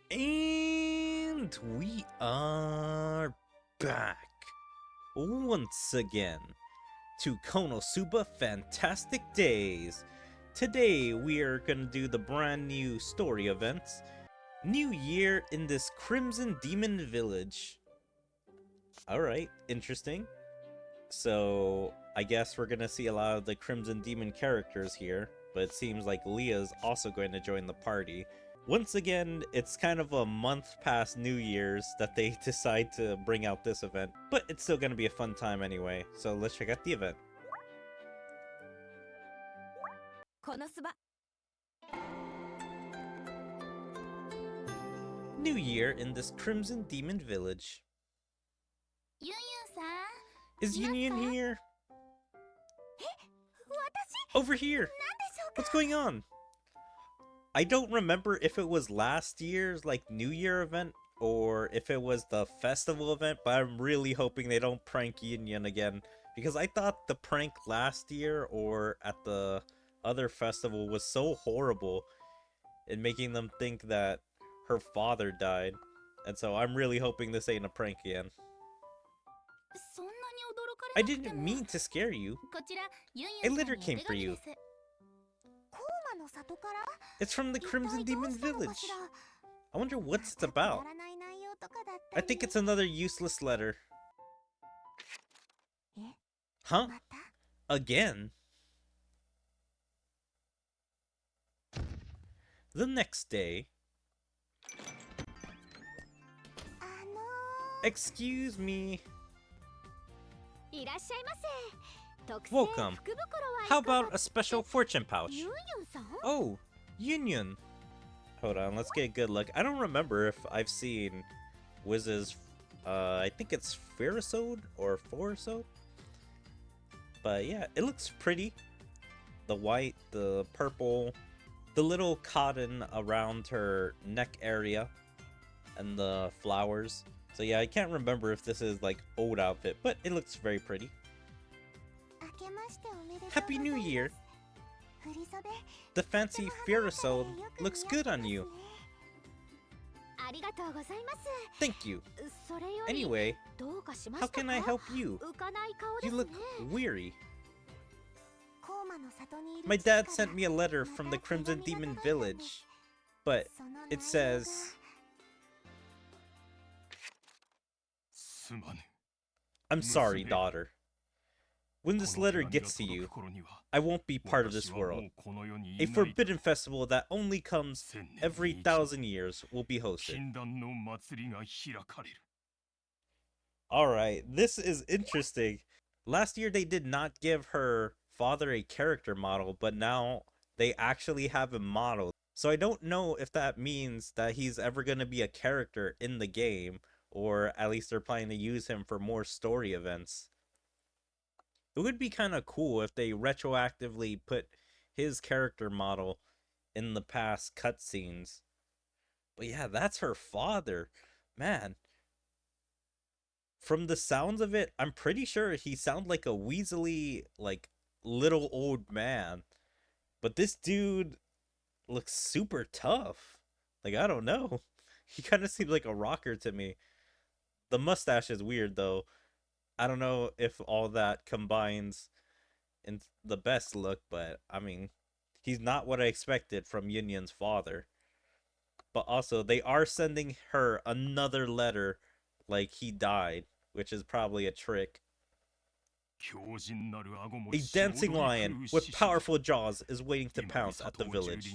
And we are back once again to KonoSuba Fantastic Days. Today we are going to do the brand new story events. New Year in this Crimson Demon Village. Alright, interesting. So I guess we're going to see a lot of the Crimson Demon characters here, but it seems like Leah's also going to join the party. Once again, it's kind of a month past New Year's that they decide to bring out this event, but it's still going to be a fun time anyway, so let's check out the event. KonoSuba. New Year in this Crimson Demon Village. Is Union here? Over here! What's going on? I don't remember if it was last year's New Year event or if it was the festival event, but I'm really hoping they don't prank Union again, because I thought the prank last year or at the other festival was so horrible in making them think that her father died, and so I'm really hoping this ain't a prank again. I didn't mean to scare you. A letter came for you. It's from the Crimson Demon Village. I wonder what it's about. I think it's another useless letter. Huh? Again? The next day. Excuse me. Welcome. How about a special fortune pouch? Oh, Union. Hold on, let's get a good look. I don't remember if I've seen Wiz's, I think it's Ferrisode or Forisode. But yeah, it looks pretty. The white, the purple, the little cotton around her neck area, and the flowers. So yeah, I can't remember if this is old outfit, but it looks very pretty. Happy New Year! The fancy Ferrisode looks good on you. Thank you. Anyway, how can I help you? You look weary. My dad sent me a letter from the Crimson Demon Village, but it says... I'm sorry, daughter. When this letter gets to you, I won't be part of this world. A forbidden festival that only comes every 1,000 years will be hosted. Alright, this is interesting. Last year they did not give her father a character model, but now they actually have him modeled. So I don't know if that means that he's ever going to be a character in the game, or at least they're planning to use him for more story events. It would be kind of cool if they retroactively put his character model in the past cutscenes. But yeah, that's her father. Man. From the sounds of it, I'm pretty sure he sounds like a weaselly, little old man. But this dude looks super tough. I don't know. He kind of seems like a rocker to me. The mustache is weird, though. I don't know if all that combines in the best look, but I mean, he's not what I expected from Union's father. But also, they are sending her another letter like he died, which is probably a trick. A dancing lion with powerful jaws is waiting to pounce at the village.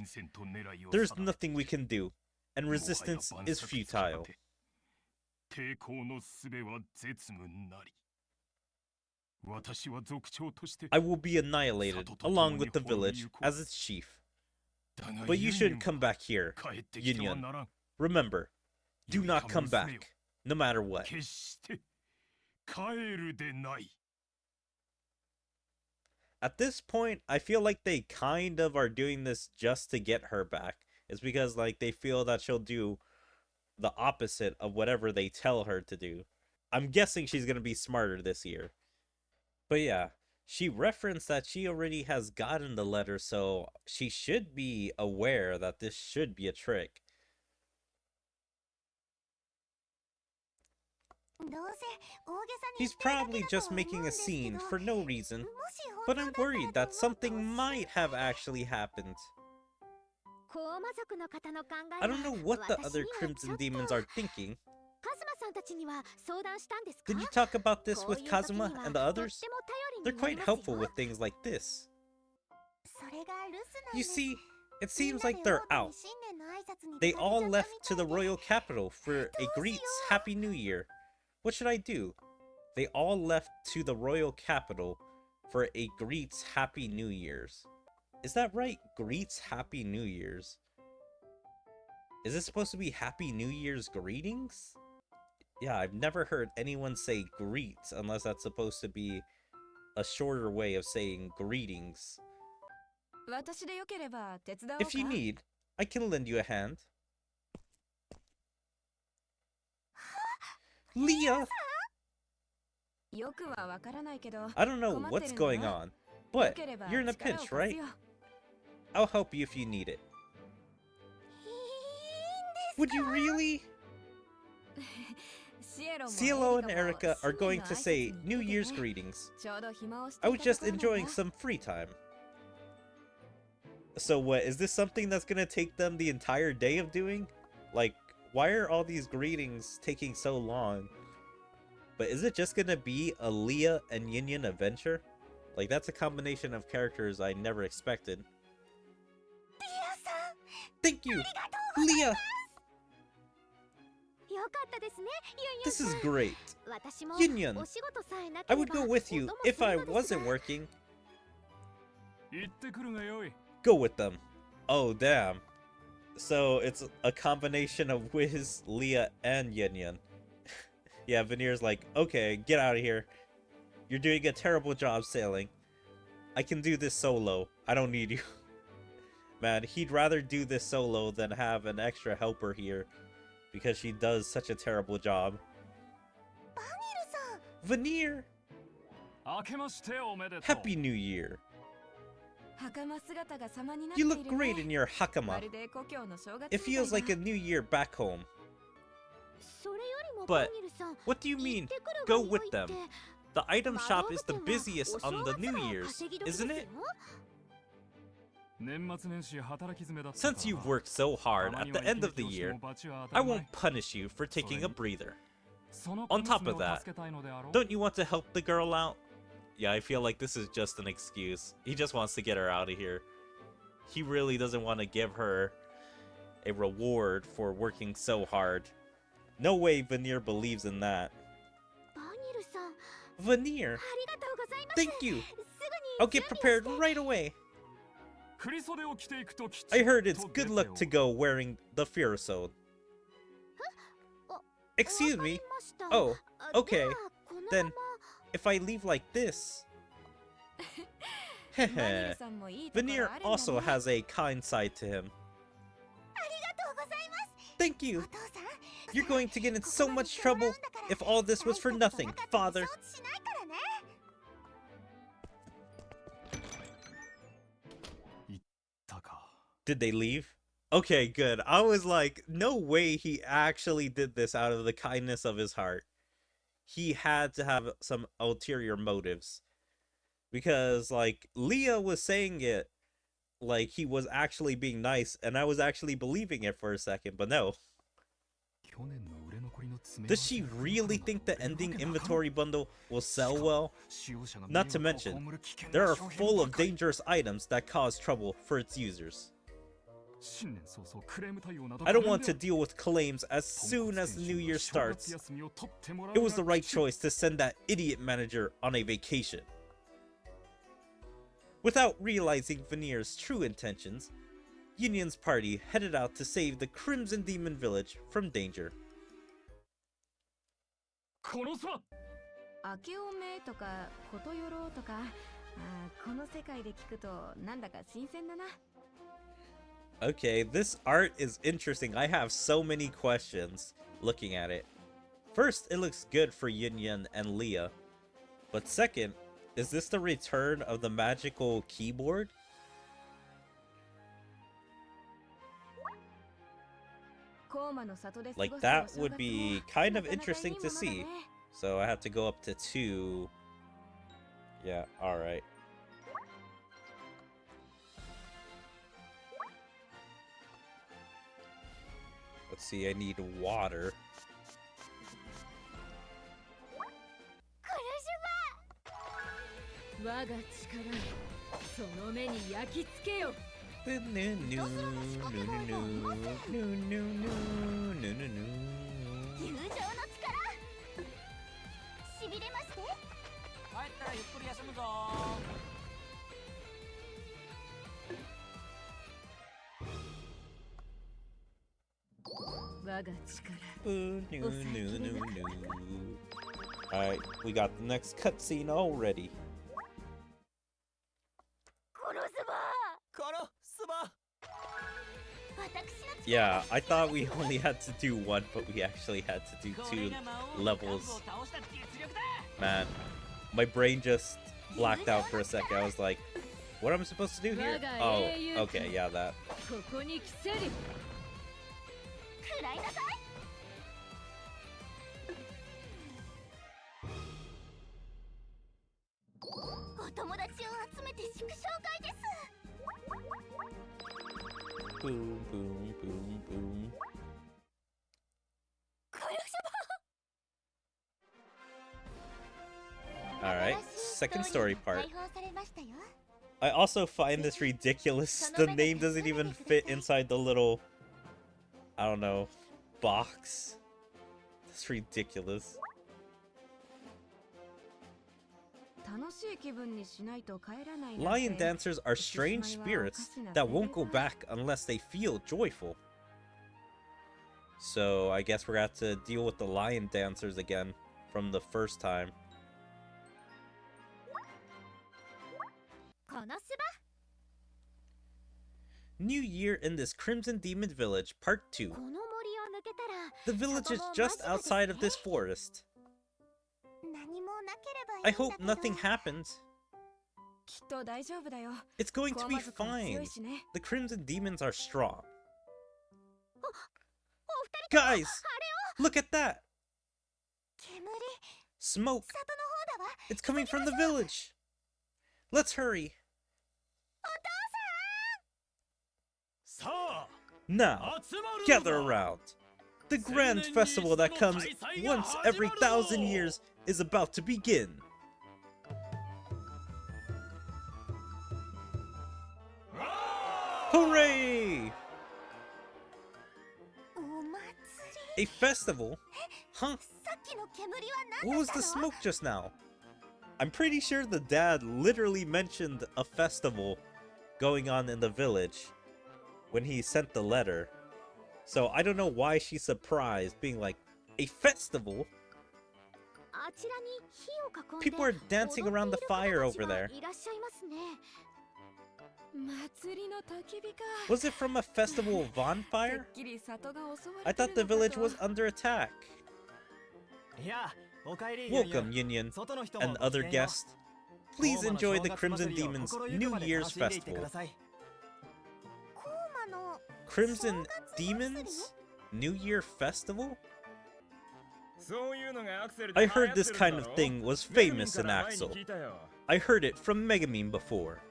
There's nothing we can do, and resistance is futile. I will be annihilated along with the village as its chief. But you should come back here, Union. Remember, do not come back, no matter what. At this point, I feel like they kind of are doing this just to get her back. It's because they feel that she'll do the opposite of whatever they tell her to do. I'm guessing she's going to be smarter this year. But yeah, she referenced that she already has gotten the letter, so she should be aware that this should be a trick. He's probably just making a scene for no reason, but I'm worried that something might have actually happened. I don't know what the other Crimson Demons are thinking. Did you talk about this with Kazuma and the others? They're quite helpful with things like this. You see, it seems like they're out. They all left to the royal capital for a Greets Happy New Year. What should I do? They all left to the royal capital for a Greets Happy New Year's. Is that right? Greets Happy New Year's. Is this supposed to be Happy New Year's greetings? Yeah, I've never heard anyone say greets unless that's supposed to be a shorter way of saying greetings. If you need, I can lend you a hand. Leah! I don't know what's going on, but you're in a pinch, right? I'll help you if you need it. Would you really? Cielo and Erica are going to say New Year's greetings. I was just enjoying some free time. So what, is this something that's gonna take them the entire day of doing? Like, why are all these greetings taking so long? But is it just gonna be a Leah and Yin adventure? Like, that's a combination of characters I never expected. Thank you, Leah! This is great. Yin, I would go with you if I wasn't working. Go with them. Oh, damn. So it's a combination of Wiz, Leah, and Yin. Yeah, Veneer's like, okay, get out of here. You're doing a terrible job sailing. I can do this solo. I don't need you. Man, he'd rather do this solo than have an extra helper here, because she does such a terrible job. Veneer! Happy New Year! You look great in your hakama. It feels like a new year back home. But, what do you mean, go with them? The item shop is the busiest on the New Year's, isn't it? Since you've worked so hard at the end of the year, I won't punish you for taking a breather. On top of that, don't you want to help the girl out? Yeah, I feel like this is just an excuse. He just wants to get her out of here. He really doesn't want to give her a reward for working so hard. No way Veneer believes in that. Veneer! Thank you! I'll get prepared right away! I heard it's good luck to go wearing the Firosode. Excuse me? Oh, okay. Then, if I leave like this... Heh. Veneer also has a kind side to him. Thank you! You're going to get in so much trouble if all this was for nothing, father. Did they leave? Okay, good. I was like, no way he actually did this out of the kindness of his heart. He had to have some ulterior motives. Because, like, Leah was saying it like he was actually being nice, and I was actually believing it for a second, but no. Does she really think the ending inventory bundle will sell well? Not to mention, there are full of dangerous items that cause trouble for its users. I don't want to deal with claims as soon as the new year starts. It was the right choice to send that idiot manager on a vacation. Without realizing Veneer's true intentions, Yin's party headed out to save the Crimson Demon Village from danger. Okay, this art is interesting. I have so many questions looking at it. First, it looks good for Yin and Leah. But second, is this the return of the magical keyboard? Like, that would be kind of interesting to see. So I have to go up to 2. Yeah, alright. Let's see, I need water. Alright, we got the next cutscene already. Yeah, I thought we only had to do 1, but we actually had to do 2 levels. Man, my brain just blacked out for a second. I was like, what am I supposed to do here? Oh, okay, yeah, that. Boom, boom, boom, boom. Alright, second story part. I also find this ridiculous. The name doesn't even fit inside the little, I don't know, box. That's ridiculous. Lion dancers are strange spirits that won't go back unless they feel joyful. So I guess we're gonna have to deal with the lion dancers again from the first time. New Year in this Crimson Demon Village, Part 2. The village is just outside of this forest. I hope nothing happens. It's going to be fine. The Crimson Demons are strong. Guys, look at that! Smoke! It's coming from the village! Let's hurry! Now, gather around! The grand festival that comes once every 1,000 years is about to begin! Hooray! A festival? Huh? What was the smoke just now? I'm pretty sure the dad literally mentioned a festival going on in the village when he sent the letter. So I don't know why she's surprised, being like, a festival? People are dancing around the fire over there. Was it from a festival bonfire? I thought the village was under attack. Welcome, Yin and other guests. Please enjoy the Crimson Demon's New Year's Festival. Crimson Demons? New Year Festival? I heard this kind of thing was famous in Axel. I heard it from Megamine before.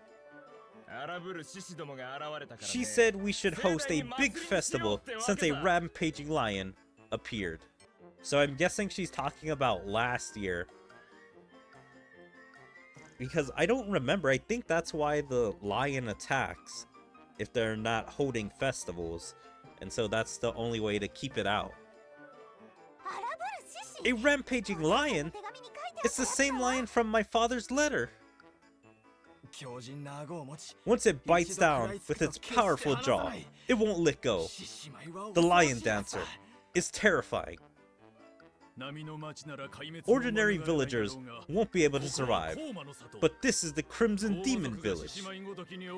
She said we should host a big festival since a rampaging lion appeared. So I'm guessing she's talking about last year. Because I don't remember, I think that's why the lion attacks if they're not holding festivals. And so that's the only way to keep it out. A rampaging lion? It's the same lion from my father's letter. Once it bites down with its powerful jaw, it won't let go. The lion dancer is terrifying. Ordinary villagers won't be able to survive, but this is the Crimson Demon Village.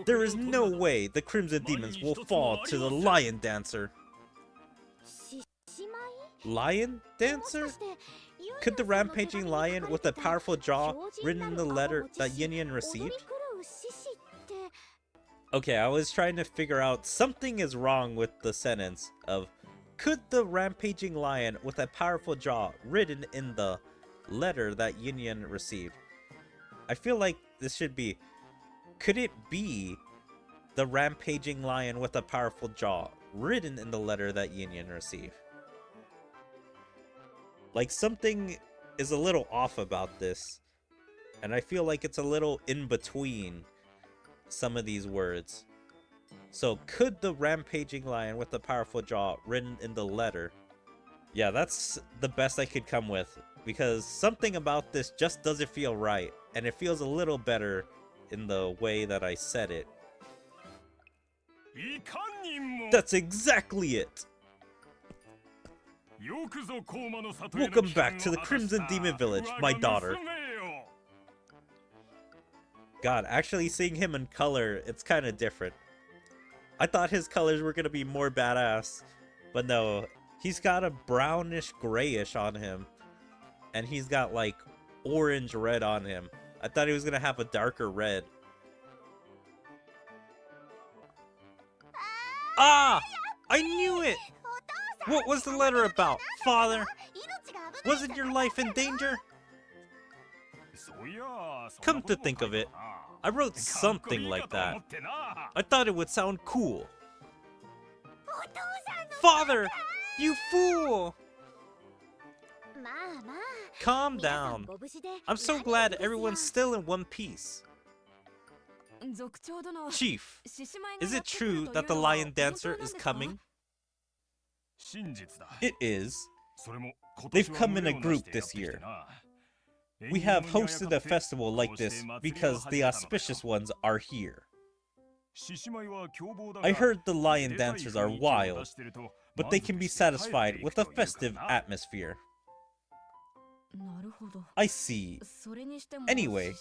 There is no way the Crimson Demons will fall to the lion dancer. Lion dancer? Could the rampaging lion with a powerful jaw written in the letter that Yin received? Okay, I was trying to figure out something is wrong with the sentence of could the rampaging lion with a powerful jaw written in the letter that Yin Yin received. I feel like this should be, could it be the rampaging lion with a powerful jaw written in the letter that Yin Yin received? Like, something is a little off about this, and I feel like it's a little in between some of these words. So could the rampaging lion with the powerful jaw written in the letter? Yeah, that's the best I could come with, because something about this just doesn't feel right, and it feels a little better in the way that I said it. That's exactly it! Welcome back to the Crimson Demon Village, my daughter. God, actually seeing him in color, it's kind of different. I thought his colors were going to be more badass, but no, he's got a brownish grayish on him, and he's got like orange red on him. I thought he was going to have a darker red. Ah! I knew it! What was the letter about, Father? Wasn't your life in danger? Come to think of it, I wrote something like that. I thought it would sound cool. Father! You fool! Calm down. I'm so glad everyone's still in one piece. Chief, is it true that the lion dancer is coming? It is. They've come in a group this year. We have hosted a festival like this because the auspicious ones are here. I heard the lion dancers are wild, but they can be satisfied with a festive atmosphere. I see. Anyway,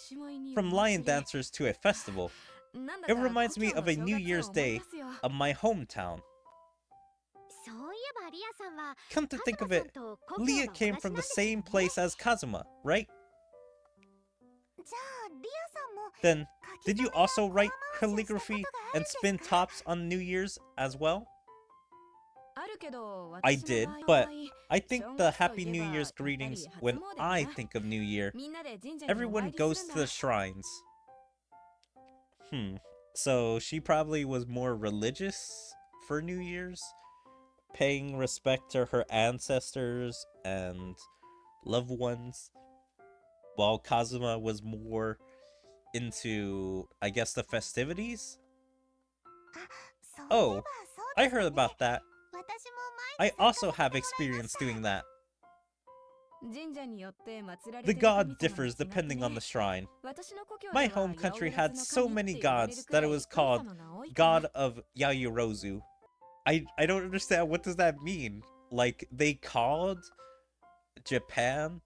from lion dancers to a festival, it reminds me of a New Year's Day of my hometown. Come to think of it, Leah came from the same place as Kazuma, right? Then, did you also write calligraphy and spin tops on New Year's as well? I did, but I think the Happy New Year's greetings when I think of New Year, everyone goes to the shrines. So she probably was more religious for New Year's, paying respect to her ancestors and loved ones, while Kazuma was more into, I guess, the festivities? Oh, I heard about that. I also have experience doing that. The god differs depending on the shrine. My home country had so many gods that it was called God of Yayorozu. I don't understand, what does that mean? Like, they called Japan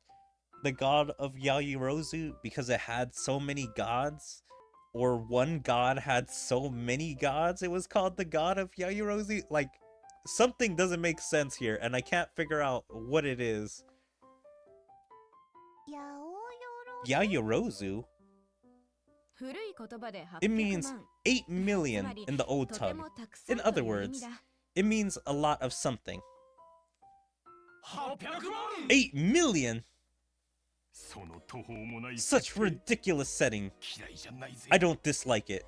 the god of Yayorozu because it had so many gods? Or one god had so many gods it was called the god of Yayorozu? Like, something doesn't make sense here, and I can't figure out what it is. Yayorozu? It means 8 million in the old tongue. In other words, it means a lot of something. 8 million? Such ridiculous setting. I don't dislike it.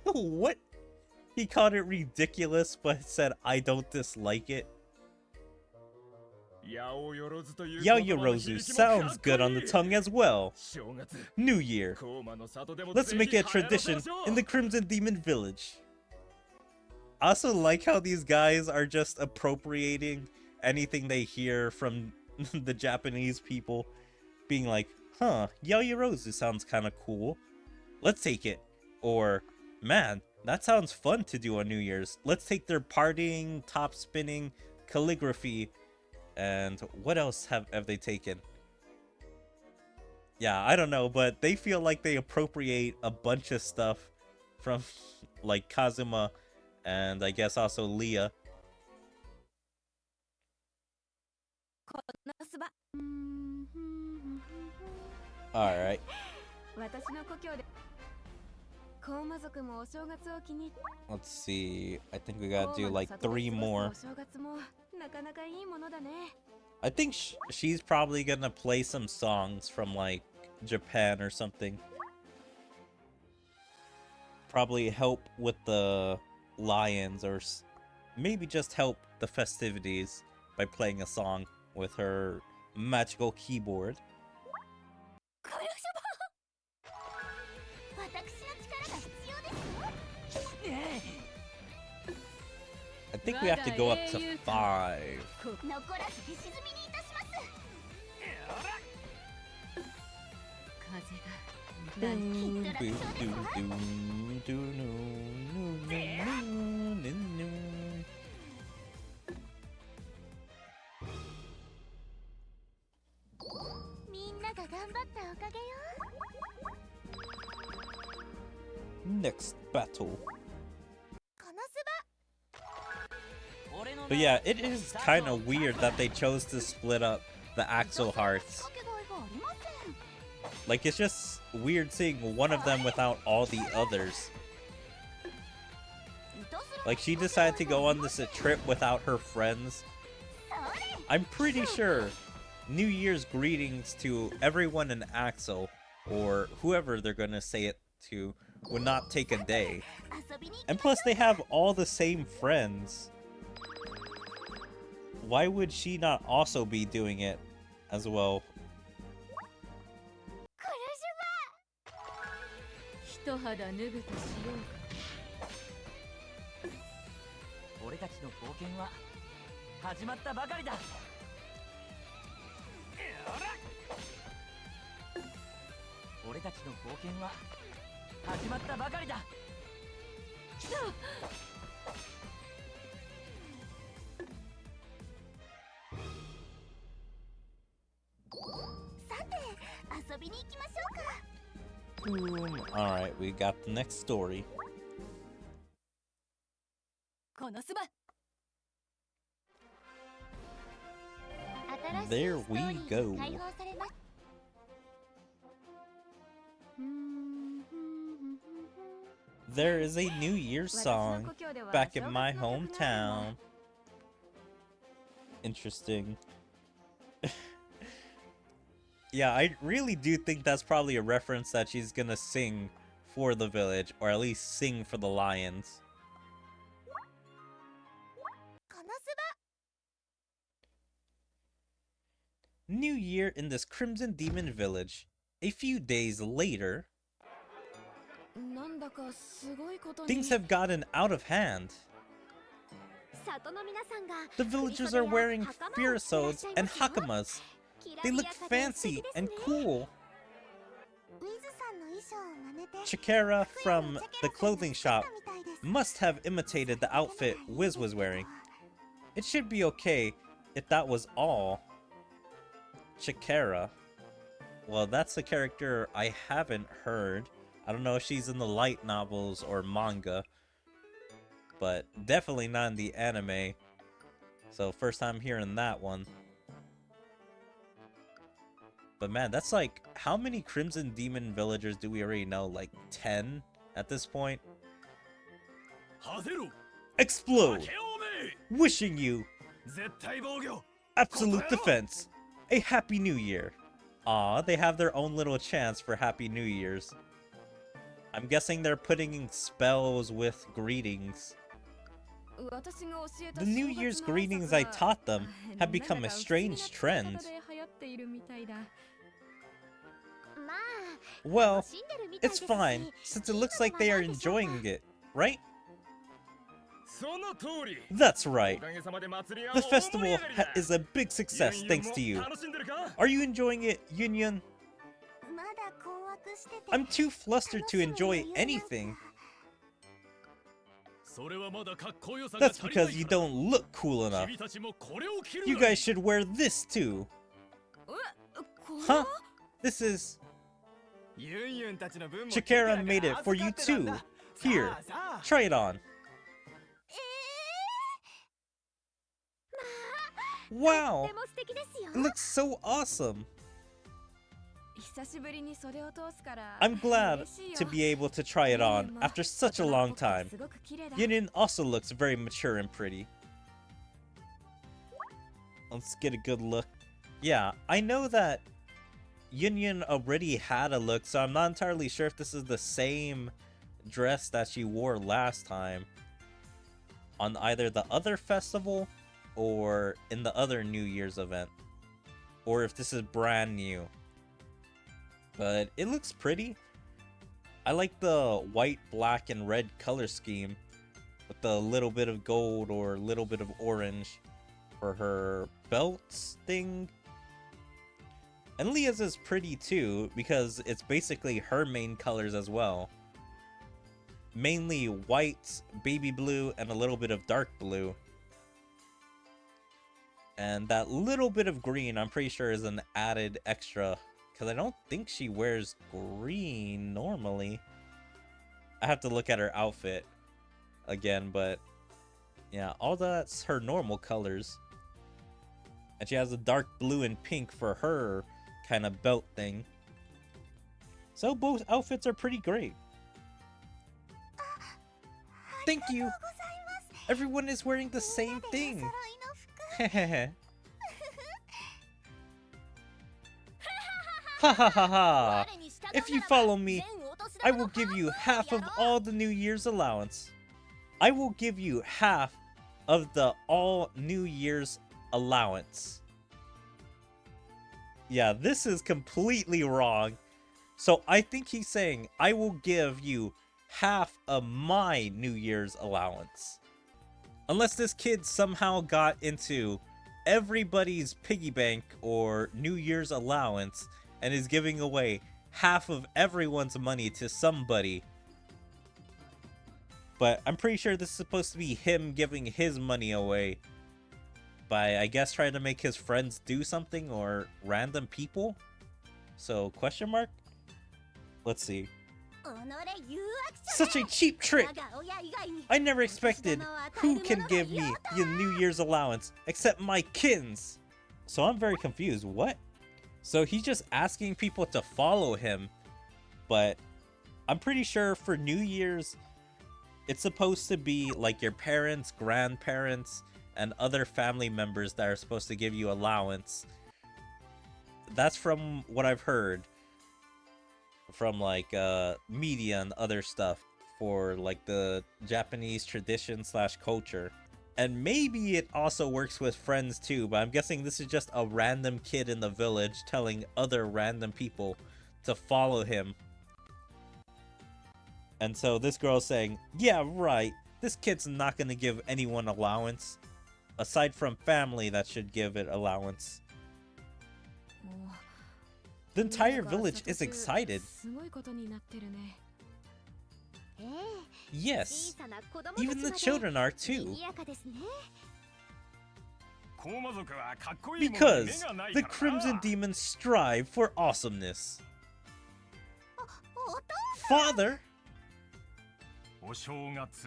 What? He called it ridiculous, but said I don't dislike it? Yayorozu sounds good on the tongue as well. New Year. Let's make it a tradition in the Crimson Demon Village. I also like how these guys are just appropriating anything they hear from the Japanese people, being like, huh, Yayorozu sounds kinda cool. Let's take it. Or, man, that sounds fun to do on New Year's. Let's take their partying, top spinning, calligraphy, and what else have they taken? Yeah, I don't know, but they feel like they appropriate a bunch of stuff from, like, Kazuma, and I guess also Leah. Alright. Let's see. I think we gotta do like 3 more. I think she's probably gonna play some songs from like Japan or something. Probably help with the lions, or maybe just help the festivities by playing a song with her magical keyboard. I think we have to go up to 5. Next battle. But yeah, it is kind of weird that they chose to split up the Axel hearts. Like, it's just weird seeing one of them without all the others. Like, she decided to go on this trip without her friends. I'm pretty sure New Year's greetings to everyone in Axel, or whoever they're gonna say it to, would not take a day. And plus, they have all the same friends. Why would she not also be doing it as well? Alright, we got the next story. There we go. There is a New Year's song back in my hometown. Interesting. Yeah, I really do think that's probably a reference that she's gonna sing for the village, or at least sing for the lions. New Year in this Crimson Demon village. A few days later, things have gotten out of hand. The villagers are wearing firasodes and hakamas. They look fancy and cool. Chikara from the clothing shop must have imitated the outfit Wiz was wearing. It should be okay if that was all. Chikara. Well, that's a character I haven't heard. I don't know if she's in the light novels or manga, but definitely not in the anime. So first time hearing that one. But man, that's like, how many Crimson Demon villagers do we already know? Like 10 at this point? Explode! Wishing you absolute defense. A Happy New Year. Aw, they have their own little chants for Happy New Year's. I'm guessing they're putting in spells with greetings. The New Year's greetings I taught them have become a strange trend. Well, it's fine, since it looks like they are enjoying it, right? That's right. The festival is a big success thanks to you. Are you enjoying it, Yun? I'm too flustered to enjoy anything. That's because you don't look cool enough. You guys should wear this too. Huh? This is... Chikara made it for you too. Here, try it on. Wow! It looks so awesome! I'm glad to be able to try it on after such a long time. Yunin also looks very mature and pretty. Let's get a good look. Yeah, I know that Yun already had a look, so I'm not entirely sure if this is the same dress that she wore last time on either the other festival or in the other New Year's event, or if this is brand new. But it looks pretty. I like the white, black, and red color scheme with the little bit of gold or little bit of orange for her belts thing. And Leah's is pretty too, because it's basically her main colors as well. Mainly white, baby blue, and a little bit of dark blue. And that little bit of green, I'm pretty sure, is an added extra, because I don't think she wears green normally. I have to look at her outfit again, but yeah, all that's her normal colors. And she has a dark blue and pink for her kind of belt thing. So both outfits are pretty great. Thank you! Everyone is wearing the same thing! Hehehe. Ha ha ha ha! If you follow me, I will give you half of all the New Year's allowance. I will give you half of the all New Year's allowance. Yeah, this is completely wrong. So I think he's saying, I will give you half of my New Year's allowance. Unless this kid somehow got into everybody's piggy bank or New Year's allowance and is giving away half of everyone's money to somebody. But I'm pretty sure this is supposed to be him giving his money away by, I guess, trying to make his friends do something or random people. So, question mark? Let's see. Such a cheap trick! I never expected who can give me the New Year's allowance except my kins. So I'm very confused. What? So he's just asking people to follow him, but I'm pretty sure for New Year's, it's supposed to be like your parents, grandparents, and other family members that are supposed to give you allowance. That's from what I've heard from like media and other stuff for like the Japanese tradition / culture. And maybe it also works with friends too, but I'm guessing this is just a random kid in the village telling other random people to follow him. And so this girl's saying, yeah, right, this kid's not gonna give anyone allowance. Aside from family that should give it allowance. The entire village is excited. Yes, even the children are too. Because the Crimson Demons strive for awesomeness. Father!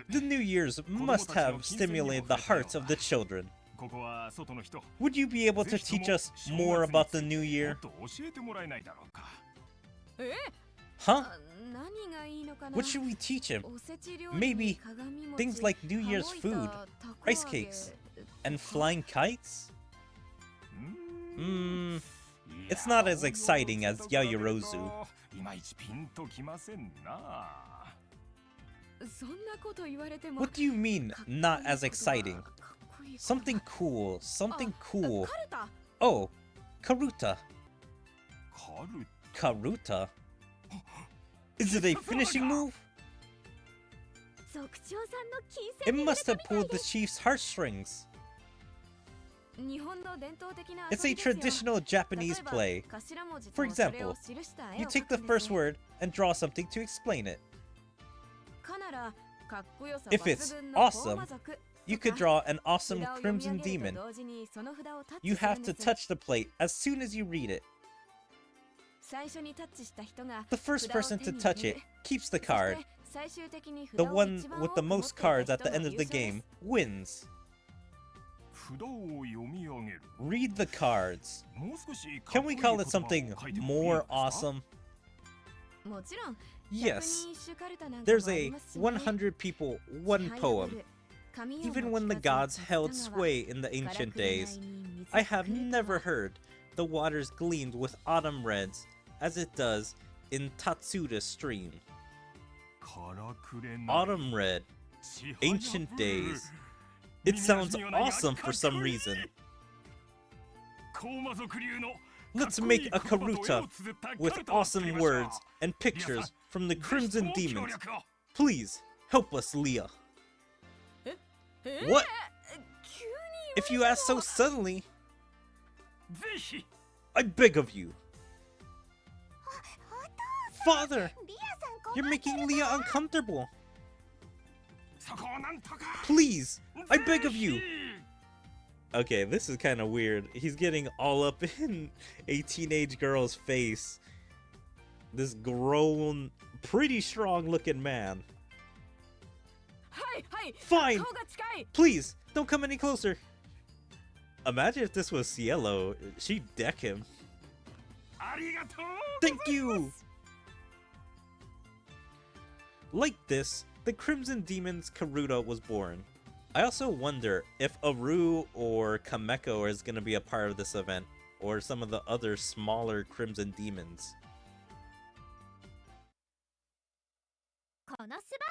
The New Year's must have stimulated the hearts of the children. Would you be able to teach us more about the New Year? Huh? What should we teach him? Maybe things like New Year's food, rice cakes, and flying kites? It's not as exciting as Yaoyorozu. What do you mean, not as exciting? Something cool, something cool. Oh, Karuta. Karuta? Is it a finishing move? It must have pulled the chief's heartstrings. It's a traditional Japanese play. For example, you take the first word and draw something to explain it. If it's awesome, you could draw an awesome Crimson Demon. You have to touch the plate as soon as you read it. The first person to touch it keeps the card. The one with the most cards at the end of the game wins. Read the cards. Can we call it something more awesome? Yes. There's a 100 people, 1 poem. Even when the gods held sway in the ancient days, I have never heard the waters gleamed with autumn reds as it does in Tatsuda's stream. Autumn red, ancient days. It sounds awesome for some reason. Let's make a karuta with awesome words and pictures from the Crimson Demons. Please, help us, Leah. What? If you ask so suddenly, I beg of you. Father, you're making Leah uncomfortable. Please, I beg of you. Okay, this is kind of weird. He's getting all up in a teenage girl's face. This grown, pretty strong looking man. Fine! Please, don't come any closer. Imagine if this was Cielo. She'd deck him. Thank you! Like this, the Crimson Demon's Karuta was born. I also wonder if Aru or Kameko is going to be a part of this event, or some of the other smaller Crimson Demons. KonoSuba?